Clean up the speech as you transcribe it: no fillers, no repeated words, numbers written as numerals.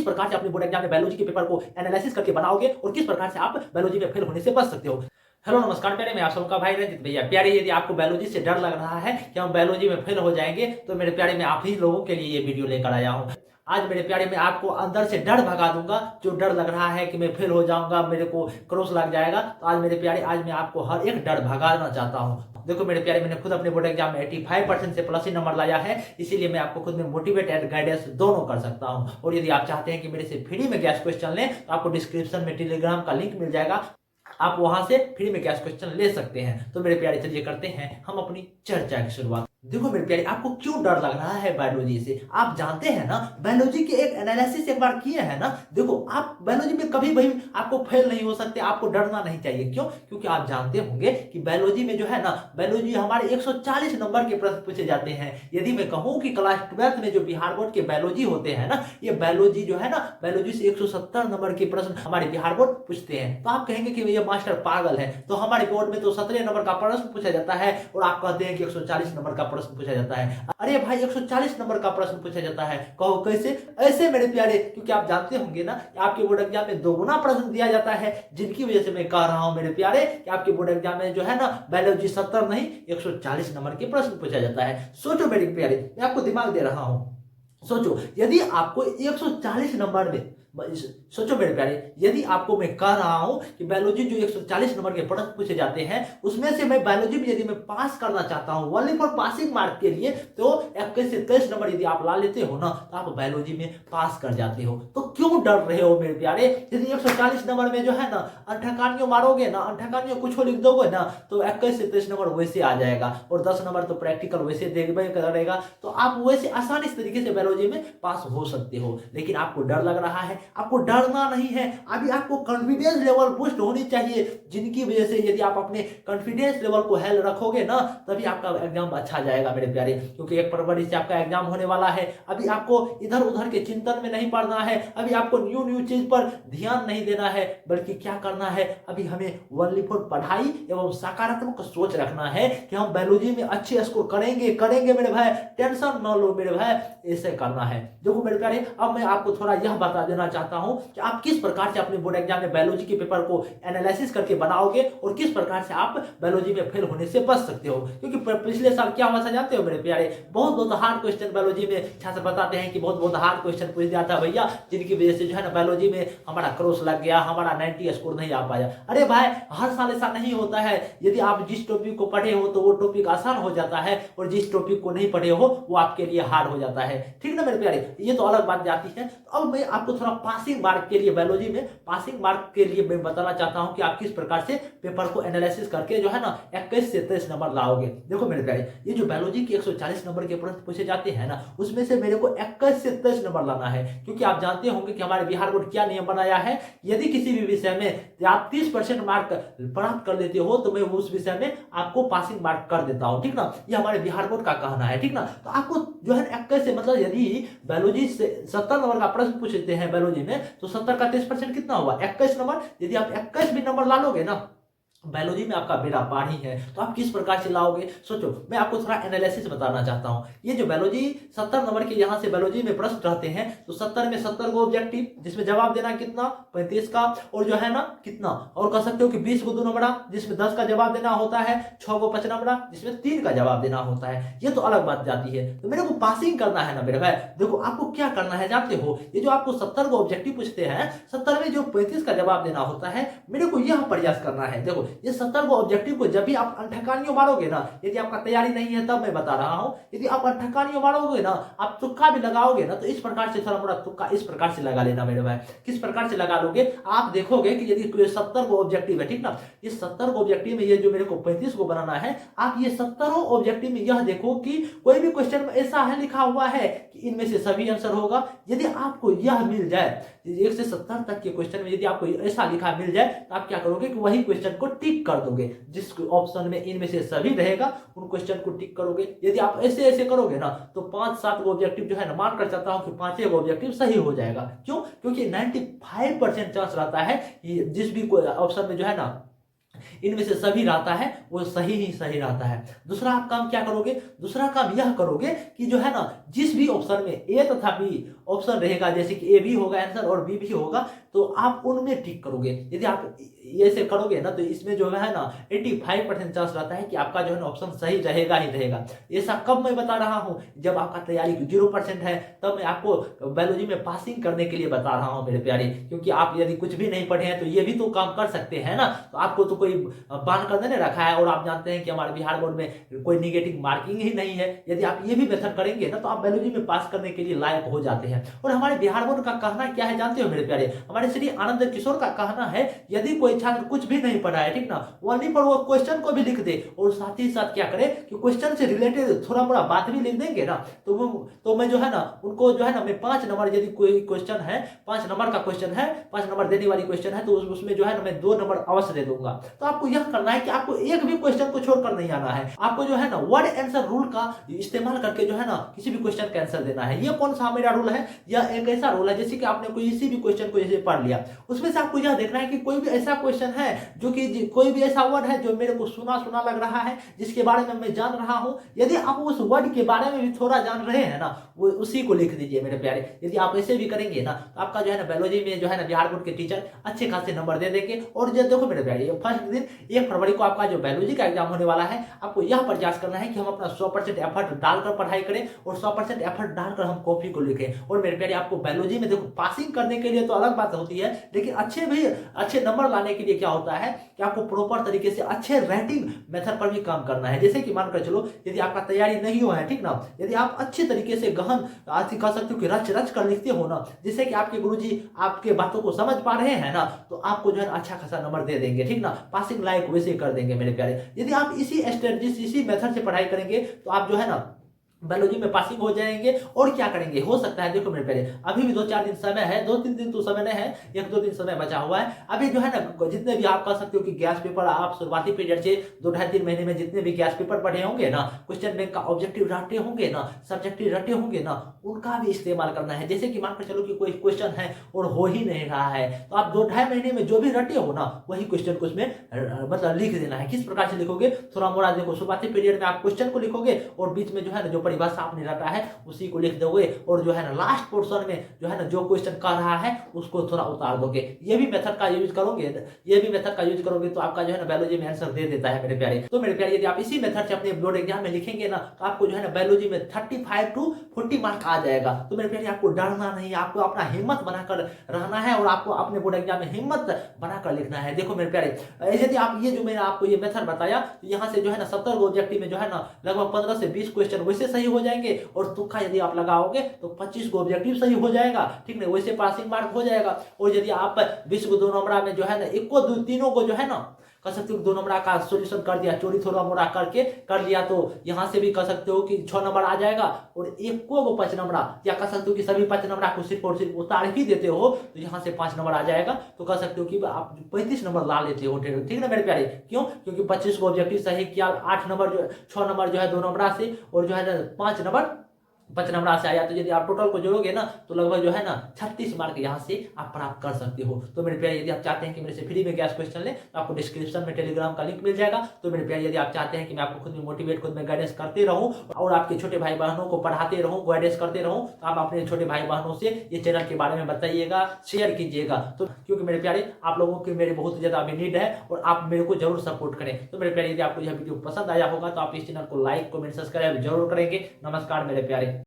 प्रकार से अपने बोर्ड एग्जाम में बायोलॉजी के पेपर को एनालिसिस करके बनाओगे और किस प्रकार से आप बायोलॉजी में फेल होने से बच सकते हो। हेलो नमस्कार प्यारे, मैं आप सबका भाई रंजित भैया। प्यारे, यदि आपको बायोलॉजी से डर लग रहा है कि हम बायोलॉजी में फेल हो जाएंगे तो मेरे प्यारे, मैं आप ही लोगों के लिए ये वीडियो लेकर आया हूँ। आज मेरे प्यारे, मैं आपको अंदर से डर भगा दूंगा। जो डर लग रहा है कि मैं फेल हो जाऊंगा, मेरे को क्रॉस लग जाएगा, तो आज मेरे प्यारे, आज मैं आपको हर एक डर भगाना चाहता हूँ। देखो मेरे प्यारे, मैंने खुद अपने बोर्ड एग्जाम में 85% से प्लस ही नंबर लाया है, इसीलिए मैं आपको खुद में मोटिवेट एंड गाइडेंस दोनों कर सकता हूँ। और यदि आप चाहते हैं कि मेरे से फ्री में गैस क्वेश्चन लें तो आपको डिस्क्रिप्शन में टेलीग्राम का लिंक मिल जाएगा, आप वहां से फ्री में गैस क्वेश्चन ले सकते हैं। तो मेरे प्यारे, चलिए करते हैं हम अपनी चर्चा की शुरुआत। देखो मेरे प्यारे, आपको क्यों डर लग रहा है बायोलॉजी से? आप जानते हैं ना, बायोलॉजी के एक एनालिसिस एक बार किए हैं ना। देखो, आप बायोलॉजी में कभी भी आपको फेल नहीं हो सकते, आपको डरना नहीं चाहिए। क्यों? क्योंकि आप जानते होंगे कि बायोलॉजी में जो है ना, बायोलॉजी हमारे 140 नंबर के प्रश्न पूछे जाते हैं। यदि मैं कहूं कि क्लास 12th में जो बिहार बोर्ड के बायोलॉजी होते हैं ना, ये बायोलॉजी जो है ना, बायोलॉजी से 170 नंबर के प्रश्न हमारे बिहार बोर्ड पूछते हैं। तो आप कहेंगे कि ये मास्टर पागल है, तो हमारे बोर्ड में तो 17 नंबर का प्रश्न पूछा जाता है और आप कहते हैं कि 140 नंबर का प्रश्न पूछा जाता है। अरे भाई, 140 नंबर का प्रश्न पूछा जाता है, कहो कैसे? ऐसे मेरे प्यारे, क्योंकि आप जानते होंगे ना कि आपके बोर्ड एग्जाम में दोगुना प्रश्न दिया जाता है, जिनकी वजह से मैं कह रहा हूं मेरे प्यारे कि आपके बोर्ड एग्जाम में जो है ना, बायोलॉजी 70 नहीं 140 नंबर के प्रश्न पूछा जाता है। सोचो मेरे प्यारे, मैं आपको दिमाग दे रहा हूं। सोचो, यदि आपको 140 नंबर में, सोचो मेरे प्यारे, यदि आपको मैं कह रहा हूं कि बायोलॉजी जो 140 नंबर के प्रश्न पूछे जाते हैं, उसमें से मैं बायोलॉजी में यदि मैं पास करना चाहता हूं ओनली फॉर पासिंग मार्क के लिए, तो 21 से 23 नंबर यदि आप ला लेते हो ना, तो आप बायोलॉजी में पास कर जाते हो। तो क्यों डर रहे हो मेरे प्यारे? यदि 140 नंबर में जो है ना, अंठकानियों मारोगे ना, अंठकानियों कुछ लिख दोगे ना, तो 21 से 23 नंबर वैसे आ जाएगा और 10 नंबर तो प्रैक्टिकल वैसे देखबे करेगा, तो आप वैसे आसानी तरीके से बायोलॉजी में पास हो सकते हो। लेकिन आपको डर लग रहा है, आपको डरना नहीं है। अभी आपको कॉन्फिडेंस लेवल बूस्ट होनी चाहिए, जिनकी वजह से यदि आप अपने कॉन्फिडेंस लेवल को हेल्प रखोगे ना, तभी आपका एग्जाम अच्छा जाएगा मेरे प्यारे। क्योंकि 1 फरवरी से आपका एग्जाम होने वाला है। अभी आपको इधर उधर के चिंतन में नहीं पड़ना है, अभी आपको न्यू चीज पर ध्यान नहीं देना है, बल्कि क्या करना है, अभी हमें ओनली फॉर पढ़ाई एवं सकारात्मक सोच रखना है कि हम बायोलॉजी में अच्छे स्कोर करेंगे मेरे भाई, टेंशन न लो मेरे भाई, ऐसे करना है। देखो मेरे प्यारे, अब मैं आपको थोड़ा यह बता देना चाहता हूं कि आप किस प्रकार से अपने बोर्ड एग्जाम में बायोलॉजी के पेपर को एनालिसिस करके बनाओगे और किस प्रकार से आप बायोलॉजी में फेल होने से बच सकते हो। क्योंकि पिछले साल क्या हुआ था जानते हो मेरे प्यारे? बहुत हार्ड क्वेश्चन बायोलॉजी में छात्र बताते हैं कि बहुत हार्ड क्वेश्चन पूछ दिया था भैया, जिनकी वजह से जो है ना, बायोलॉजी में हमारा क्रॉस लग गया, हमारा 90 स्कोर नहीं आ पाया। अरे भाई, हर साल ऐसा नहीं होता है। यदि आप जिस टॉपिक को पढ़े हो तो वो टॉपिक आसान हो जाता है, और जिस टॉपिक को नहीं पढ़े हो वो आपके लिए हार्ड हो जाता है। ठीक ना मेरे प्यारे? ये तो अलग बात जाती है। तो अब मैं आपको थोड़ा पासिंग मार्क के लिए, बायोलॉजी में पासिंग मार्क के लिए मैं बताना चाहता हूं कि आप किस प्रकार से पेपर को एनालिसिस करके जो है ना 21 से 23 नंबर लाओगे। देखो मेरे प्यारे, ये जो बायोलॉजी के 140 नंबर के प्रश्न पूछे जाते हैं ना, उसमें से मेरे को 21 से 23 नंबर लाना है। क्योंकि आप जानते होंगे कि हमारे बिहार बोर्ड क्या नियम बनाया है, यदि किसी भी विषय में आप 30% मार्क प्राप्त कर लेते हो तो मैं उस विषय में आपको पासिंग मार्क कर देता हूं। ठीक ना? ये हमारे बिहार बोर्ड का कहना है। ठीक ना? तो आपको जो है 21 से, मतलब यदि बायोलॉजी से 70 नंबर का प्रश्न पूछते हैं बायोलॉजी में, तो 70 का 30% कितना हुआ? 21 नंबर। यदि आप 21 भी नंबर ला लोगे ना, बायोलॉजी में आपका बेड़ा पार ही है। तो आप किस प्रकार से लाओगे? सोचो, मैं आपको थोड़ा एनालिसिस बताना चाहता हूं। ये जो बायोलॉजी 70 नंबर के यहां से बायोलॉजी में प्रश्न रहते हैं, तो 70 में 70 को ऑब्जेक्टिव, जिसमें जवाब देना कितना? 35 का, और जो है ना कितना, और कह सकते हो कि 20 को 2 नंबरा, जिसमें 10 का जवाब देना होता है, 6 को 5 नंबरा, जिसमें 3 का जवाब देना होता है। ये तो अलग बात जाती है। तो मेरे को पासिंग करना है ना मेरे भाई। देखो आपको क्या करना है जानते हो? ये जो आपको 70 को ऑब्जेक्टिव पूछते हैं, 70 में जो 35 का जवाब देना होता है, मेरे को यह प्रयास करना है। देखो, ये 70 को ऑब्जेक्टिव को जब भी आप अंठकानियों मारोगे ना, यदि आपका तैयारी नहीं है तब मैं बता रहा हूं, यदि आप अंठकानियों मारोगे ना, आप तुक्का भी लगाओगे ना, तो इस प्रकार से थोड़ा मोड़ा तुक्का इस प्रकार से लगा लेना मेरे भाई। किस प्रकार से लगा लोगे? आप देखोगे कि यदि 70 को ऑब्जेक्टिव है, ठीक ना, ये 70 को ऑब्जेक्टिव में ये जो मेरे को 35 को बनाना है, आप ये 70 ऑब्जेक्टिव में यह देखो कि कोई भी क्वेश्चन में ऐसा है लिखा हुआ है कि इनमें से सभी आंसर होगा। यदि आपको यह मिल जाए, 1 से 70 तक के क्वेश्चन में यदि आपको ऐसा लिखा मिल जाए, तो आप क्या करोगे कि वही क्वेश्चन को टिक कर दोगे। जिस ऑप्शन में इनमें से सभी रहेगा उन क्वेश्चन को टिक करोगे। यदि आप ऐसे करोगे ना, तो 5-7 को ऑब्जेक्टिव जो है ना, मान कर चलता हूं कि 5 को ऑब्जेक्टिव सही हो जाएगा। क्यों? क्योंकि 95% चांस रहता है कि जिस भी ऑप्शन में जो है ना इनमें से सभी रहता है वो सही ही सही रहता है। दूसरा आप काम क्या करोगे, दूसरा काम यह करोगे कि जो है ना जिस भी ऑप्शन में ए तथा बी ऑप्शन रहेगा, जैसे कि ए भी होगा आंसर और बी भी होगा, तो आप उनमें टिक करोगे। यदि आप ये से करोगे ना तो इसमें जो है ना 85% चांस रहता है कि आपका जो है ना ऑप्शन सही रहेगा ही रहेगा। ऐसा कब मैं बता रहा हूँ, जब आपका तैयारी 0% है, तब मैं आपको बायोलॉजी में पासिंग करने के लिए बता रहा हूँ मेरे प्यारे। क्योंकि आप यदि कुछ भी नहीं पढ़े हैं तो ये भी तो काम कर सकते हैं ना। तो आपको तो कोई बांध कर नहीं रखा है, और आप जानते हैं कि हमारे बिहार बोर्ड में कोई निगेटिव मार्किंग ही नहीं है। यदि आप ये भी मेथड करेंगे ना तो आप बायोलॉजी में पास करने के लिए लायक हो जाते हैं। और हमारे बिहार बोर्ड का कहना क्या है जानते हो मेरे प्यारे, हमारे श्री आनंद किशोर का कहना है, यदि कोई छात्र कुछ भी नहीं पढ़ा है, ठीक ना, वहीं पर वो क्वेश्चन को भी लिख दे और साथ ही साथ क्या करे कि क्वेश्चन से रिलेटेड थोड़ा मोड़ा बात भी लिख देंगे ना, तो मैं जो है ना उनको जो है ना मैं 5 नंबर, यदि कोई क्वेश्चन है 5 नंबर का क्वेश्चन है, 5 नंबर देने वाली क्वेश्चन है, तो उसमें जो है ना मैं 2 नंबर अवश्य दे दूंगा। तो आपको यह करना है कि आपको एक भी क्वेश्चन को छोड़कर नहीं आना है। आपको जो है ना वर्ड आंसर रूल का इस्तेमाल करके जो है ना किसी भी क्वेश्चन का आंसर देना है। ये कौन सा मेरा रूल है, यह एक ऐसा रूल है जैसे कि आपने कोई किसी भी क्वेश्चन को जैसे पढ़ लिया, उसमें से आपको यह देखना है कि कोई भी ऐसा क्वेश्चन है जो कि कोई भी ऐसा वर्ड है जो मेरे को सुना सुना लग रहा है, जिसके बारे में मैं जान रहा हूं। यदि आप उस वर्ड के बारे में भी थोड़ा जान रहे हैं ना, वो उसी को लिख दीजिए मेरे प्यारे। यदि आप ऐसे भी करेंगे ना तो आपका जो है ना बायोलॉजी में जो है ना बिहार बोर्ड के टीचर अच्छे खासे नंबर दे देंगे। और जो देखो मेरे प्यारे, फर्स्ट दिन 1 फरवरी को आपका जो बायोलॉजी का एग्जाम होने वाला है, आपको यह प्रयास करना है कि हम अपना 100% एफर्ट डालकर पढ़ाई करें और 100% एफर्ट डालकर हम कॉपी को लिखें। और मेरे प्यारे आपको बायोलॉजी में देखो पासिंग करने के लिए तो अलग बात होती है, लेकिन अच्छे नंबर लाने के लिए क्या होता है कि आपको प्रॉपर तरीके से अच्छे राइटिंग मेथड पर भी काम करना है। जैसे कि मानकर चलो यदि आपका तैयारी नहीं हुआ है, ठीक ना, यदि आप अच्छे तरीके से गहन आज कह सकते हो कि रच रच कर लिखते हो ना, जिससे कि आपके गुरुजी आपके बातों को समझ पा रहे हैं ना, तो आपको जो है अच्छा खासा नंबर दे देंगे, ठीक ना, पासिंग लायक वैसे कर देंगे मेरे प्यारे। यदि आप इसी स्ट्रेटजी इसी मेथड से पढ़ाई करेंगे तो आप जो है ना बायोलॉजी में पासिंग हो जाएंगे। और क्या करेंगे, हो सकता है देखो मेरे प्यारे अभी भी 2-4 दिन समय है, 2-3 दिन तो समय नहीं है, 1-2 दिन समय बचा हुआ है। अभी जो है ना जितने भी आप कह सकते हो कि गैस पेपर आप शुरुआती पीरियड से 2-2.5-3 महीने में जितने भी गैस पेपर पढ़े होंगे ना, क्वेश्चन बैंक का ऑब्जेक्टिव रटे होंगे ना, सब्जेक्टिव रटे होंगे ना, उनका भी इस्तेमाल करना है। जैसे कि मानकर चलो कि कोई क्वेश्चन है और हो ही नहीं रहा है, तो आप 2-2.5 महीने में जो भी रटे हो ना वही क्वेश्चन को उसमें मतलब लिख देना है। किस प्रकार से लिखोगे, थोड़ा मोड़ा देखो, शुरुआती पीरियड में आप क्वेश्चन को लिखोगे और बीच में जो है ना जो परिभाषा आपने रटा है उसी को लिख दोगे, और जो है ना लास्ट पोर्शन में जो है ना जो क्वेश्चन कर रहा है उसको थोड़ा उतार दोगे। ये भी मेथड का यूज करोगे तो आपका जो है ना बायोलॉजी में आंसर दे देता है मेरे प्यारे। तो मेरे प्यारे यदि आप इसी मेथड से अपने बोर्ड एग्जाम में लिखेंगे ना तो आपको जो है ना बायोलॉजी में 35 to 40 मार्क आ जाएगा। तो मेरे प्यारे आपको डरना नहीं, आपको अपना हिम्मत बनाकर रहना है और आपको अपने बोर्ड एग्जाम में हिम्मत बनाकर लिखना है। देखो मेरे प्यारे यदि आप ये जो मैंने आपको ये मेथड बताया, तो यहाँ से जो है ना 70 ऑब्जेक्टिव में जो है ना लगभग 15 से 20 क्वेश्चन वैसे सही हो जाएंगे, और तुक्का यदि आप लगाओगे तो 25 को ऑब्जेक्टिव सही हो जाएगा, ठीक है, वैसे पासिंग मार्क हो जाएगा। और यदि आप 20 को 2 नंबर में जो है ना एक को तीनों को जो है ना कह सकते हो 2 नंबर का सॉल्यूशन कर दिया, चोरी थोड़ा मोड़ा करके कर लिया, तो यहाँ से भी कह सकते हो कि 6 नंबर आ जाएगा। और एक को 5 नंबर, या कह सकते हो कि सभी 5 नंबर को सिर्फ और सिर्फ उतार ही देते हो तो यहाँ से 5 नंबर आ जाएगा, तो कह सकते हो कि आप 35 नंबर ला लेते हो, ठीक है मेरे प्यारे। क्यों, क्योंकि 25 को ऑब्जेक्टिव सही किया, 8 नंबर जो 6 नंबर जो है 2 नंबर से, और जो है ना 5 नंबर 5 नंबर से आया, तो यदि आप टोटल को जोड़ोगे ना तो लगभग जो है ना 36 मार्क यहाँ से आप प्राप्त कर सकते हो। तो मेरे प्यारे यदि आप चाहते हैं कि मेरे से फ्री में गैस क्वेश्चन लें तो आपको डिस्क्रिप्शन में टेलीग्राम का लिंक मिल जाएगा। तो मेरे प्यारे यदि आप चाहते हैं कि मैं आपको खुद में मोटिवेट, खुद में गाइडेंस करते रहूं और आपके छोटे भाई बहनों को पढ़ाते रहूं, गाइडेंस करते रहूं, तो आप अपने छोटे भाई बहनों से ये चैनल के बारे में बताइएगा, शेयर कीजिएगा। तो क्योंकि मेरे प्यारे आप लोगों की मेरे बहुत ज्यादा अभी नीड है और आप मेरे को जरूर सपोर्ट करें। तो मेरे प्यारे यदि आपको यह वीडियो पसंद आया होगा तो आप इस चैनल को लाइक, कमेंट, सब्सक्राइब जरूर करेंगे। नमस्कार मेरे प्यारे।